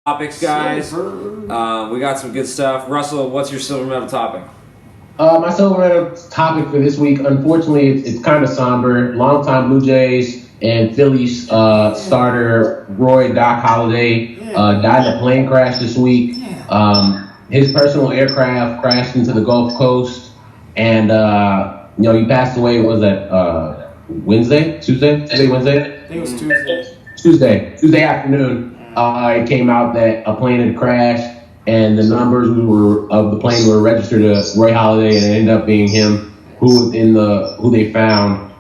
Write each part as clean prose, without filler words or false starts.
topics, guys. We got some good stuff. Russell, what's your silver medal topic? My silver medal topic for this week, unfortunately, it's kind of somber. Longtime Blue Jays and Phillies starter Doc Halladay died in a plane crash this week. His personal aircraft crashed into the Gulf Coast, and he passed away. What was that? Wednesday? Tuesday? Wednesday? I think it was Tuesday. Tuesday afternoon. It came out that a plane had crashed, and the numbers of the plane were registered to Roy Halladay, and it ended up being him who was who they found.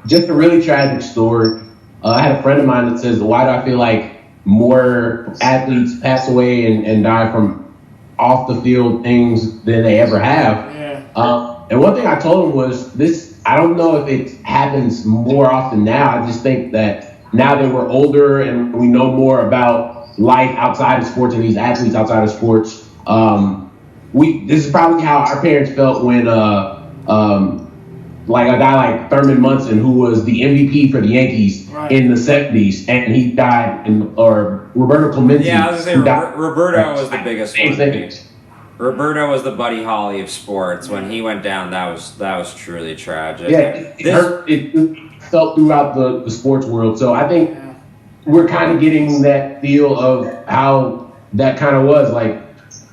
Just a really tragic story. I had a friend of mine that says, "Why do I feel like more athletes pass away and die from off the field things than they ever have?" Yeah. And one thing I told him was this: I don't know if it happens more often now. I just think that now that we're older and we know more about life outside of sports and these athletes outside of sports, this is probably how our parents felt when like a guy like Thurman Munson, who was the MVP for the Yankees in the 70s, and he died, or Roberto Clemente. Yeah, I was going to say Roberto was the biggest one. Roberto was the Buddy Holly of sports. When he went down, that was truly tragic. Yeah, it felt throughout the sports world. So I think we're kind of getting that feel of how that kind of was. Like,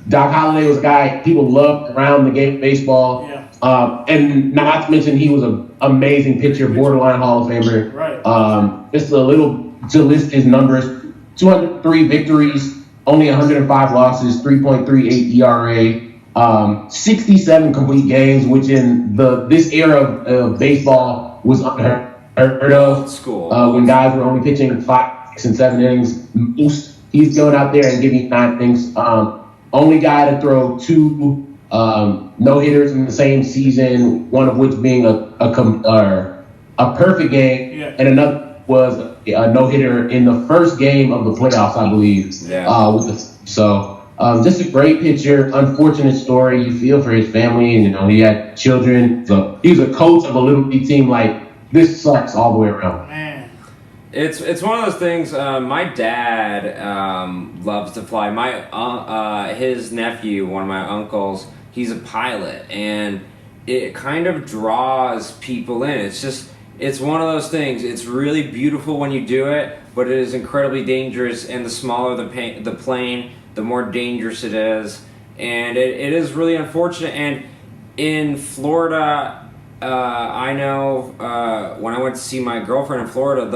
Doc Halladay was a guy people loved around the game of baseball. Yeah. And not to mention he was an amazing pitcher, borderline Hall of Famer. Right. Just a little to list his numbers: 203 victories, only 105 losses, 3.38 ERA, 67 complete games, which in this era of baseball was unheard of. School. When guys were only pitching 5, 6, and 7 innings. He's going out there and giving 9 innings. Only guy to throw 2 no-hitters in the same season, one of which being a perfect game, and another was a no-hitter in the first game of the playoffs, I believe. Yeah. Just a great pitcher. Unfortunate story. You feel for his family, and he had children. So he was a coach of a little league team. Like, this sucks all the way around. Man. It's one of those things. My dad loves to fly. His nephew, one of my uncles, he's a pilot, and it kind of draws people in. It's one of those things. It's really beautiful when you do it, but it is incredibly dangerous. And the smaller the plane, the more dangerous it is, and it is really unfortunate. And in Florida, I know when I went to see my girlfriend in Florida,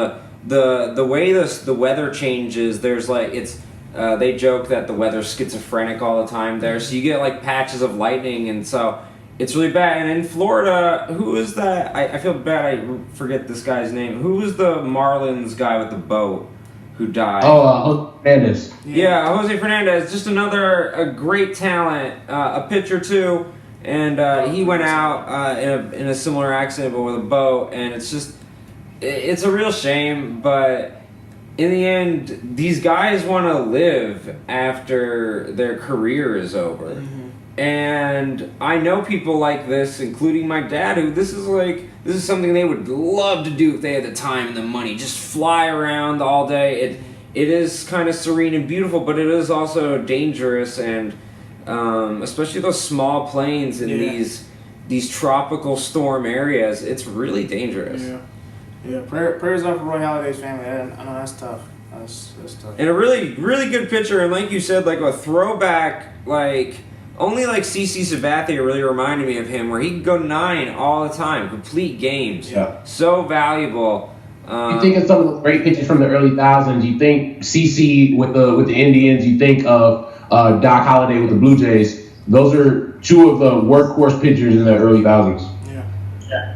the way the weather changes, there's like they joke that the weather's schizophrenic all the time there, so you get like patches of lightning, and so it's really bad. And in Florida, who is that? I feel bad I forget this guy's name. Who was the Marlins guy with the boat who died? Jose Fernandez. Yeah, Jose Fernandez, just a great talent, a pitcher too, and he went out in a similar accident but with a boat, and it's a real shame, but in the end, these guys want to live after their career is over. Mm-hmm. And I know people like this, including my dad, who this is something they would love to do if they had the time and the money. Just fly around all day. It is kind of serene and beautiful, but it is also dangerous, and especially those small planes in these tropical storm areas, it's really dangerous. Yeah. Yeah, prayers up for Roy Halladay's family. I know that's tough. That's tough. And a really, really good pitcher, and like you said, like a throwback, like only like CC Sabathia really reminded me of him, where he could go 9 all the time, complete games. Yeah. So valuable. You think of some of the great pitchers from the early thousands. You think CC with the Indians. You think of Doc Halladay with the Blue Jays. Those are 2 of the workhorse pitchers in the early thousands.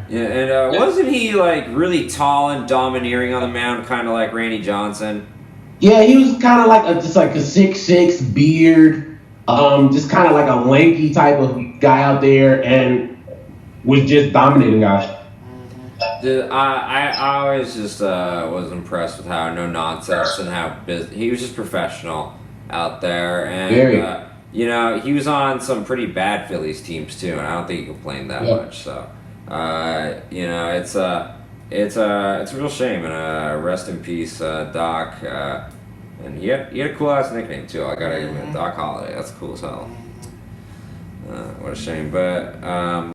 Yeah, and wasn't he like really tall and domineering on the mound, kind of like Randy Johnson? Yeah, he was kind of like just like a 6'6" beard, just kind of like a lanky type of guy out there, and was just dominating guys. I always just was impressed with how no nonsense and how he was just professional out there, and he was on some pretty bad Phillies teams too, and I don't think he complained that much. So. It's a real shame, and rest in peace, Doc. And he had a cool ass nickname too. I gotta admit, Doc Halladay. That's cool as hell. What a shame, but